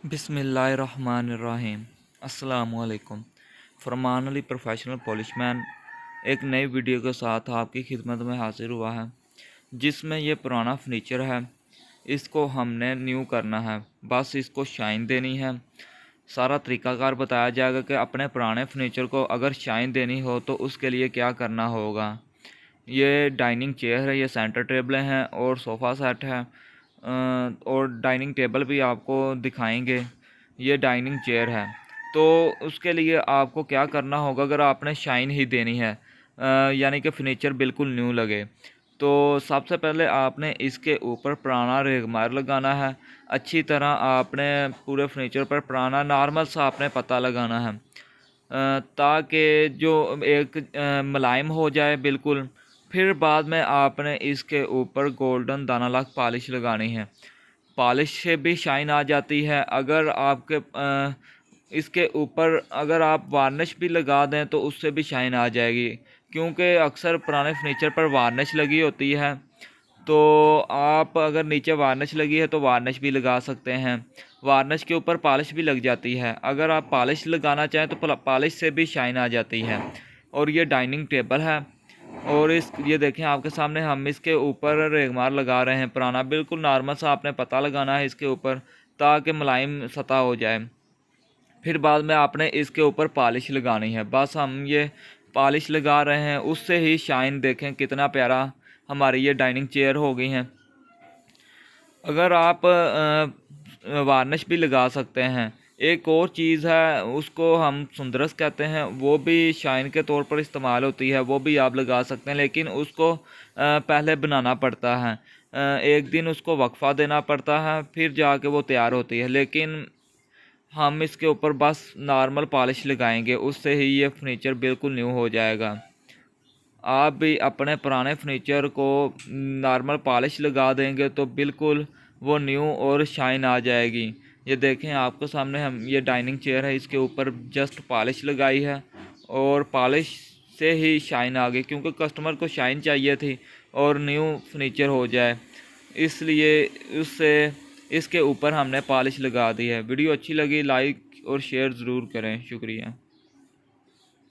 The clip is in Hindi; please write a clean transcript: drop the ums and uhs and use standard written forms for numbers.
बिस्मिल्लाहिर्रहमानिर्रहीम। अस्सलामुअलैकुम। फरमान अली प्रोफेशनल पॉलिशमैन एक नई वीडियो के साथ आपकी खिदमत में हाजिर हुआ है, जिसमें ये पुराना फर्नीचर है, इसको हमने न्यू करना है। बस इसको शाइन देनी है। सारा तरीकाकार बताया जाएगा कि अपने पुराने फर्नीचर को अगर शाइन देनी हो तो उसके लिए क्या करना होगा। ये डाइनिंग चेयर है, ये सेंटर टेबलें हैं और सोफ़ा सेट है, और डाइनिंग टेबल भी आपको दिखाएंगे। ये डाइनिंग चेयर है, तो उसके लिए आपको क्या करना होगा अगर आपने शाइन ही देनी है, यानी कि फर्नीचर बिल्कुल न्यू लगे, तो सबसे पहले आपने इसके ऊपर पुराना रेगमार लगाना है। अच्छी तरह आपने पूरे फर्नीचर पर पुराना नॉर्मल सा आपने पता लगाना है, ताकि जो एक मुलायम हो जाए बिल्कुल। फिर बाद में आपने इसके ऊपर गोल्डन दाना लाख पॉलिश लगानी है। पॉलिश से भी शाइन आ जाती है। अगर आपके इसके ऊपर अगर आप वार्निश भी लगा दें तो उससे भी शाइन आ जाएगी, क्योंकि अक्सर पुराने फर्नीचर पर वार्निश लगी होती है। तो आप अगर नीचे वार्निश लगी है तो वार्निश भी लगा सकते हैं। वार्निश के ऊपर पॉलिश भी लग जाती है। अगर आप पॉलिश लगाना चाहें तो पॉलिश से भी शाइन आ जाती है। और ये डाइनिंग टेबल है, और ये देखें आपके सामने हम इसके ऊपर रेगमार लगा रहे हैं पुराना। बिल्कुल नॉर्मल सा आपने पता लगाना है इसके ऊपर, ताकि मुलायम सतह हो जाए। फिर बाद में आपने इसके ऊपर पॉलिश लगानी है। बस हम ये पॉलिश लगा रहे हैं, उससे ही शाइन देखें कितना प्यारा हमारी ये डाइनिंग चेयर हो गई हैं। अगर आप वार्निश भी लगा सकते हैं। एक और चीज़ है, उसको हम सुंदरस कहते हैं, वो भी शाइन के तौर पर इस्तेमाल होती है, वो भी आप लगा सकते हैं, लेकिन उसको पहले बनाना पड़ता है। एक दिन उसको वक्फा देना पड़ता है, फिर जाके वो तैयार होती है। लेकिन हम इसके ऊपर बस नॉर्मल पॉलिश लगाएंगे, उससे ही ये फर्नीचर बिल्कुल न्यू हो जाएगा। आप भी अपने पुराने फर्नीचर को नॉर्मल पॉलिश लगा देंगे तो बिल्कुल वो न्यू और शाइन आ जाएगी। ये देखें आपके सामने हम ये डाइनिंग चेयर है, इसके ऊपर जस्ट पॉलिश लगाई है और पॉलिश से ही शाइन आ गई, क्योंकि कस्टमर को शाइन चाहिए थी और न्यू फर्नीचर हो जाए, इसलिए उससे इसके ऊपर हमने पॉलिश लगा दी है। वीडियो अच्छी लगी लाइक और शेयर ज़रूर करें। शुक्रिया।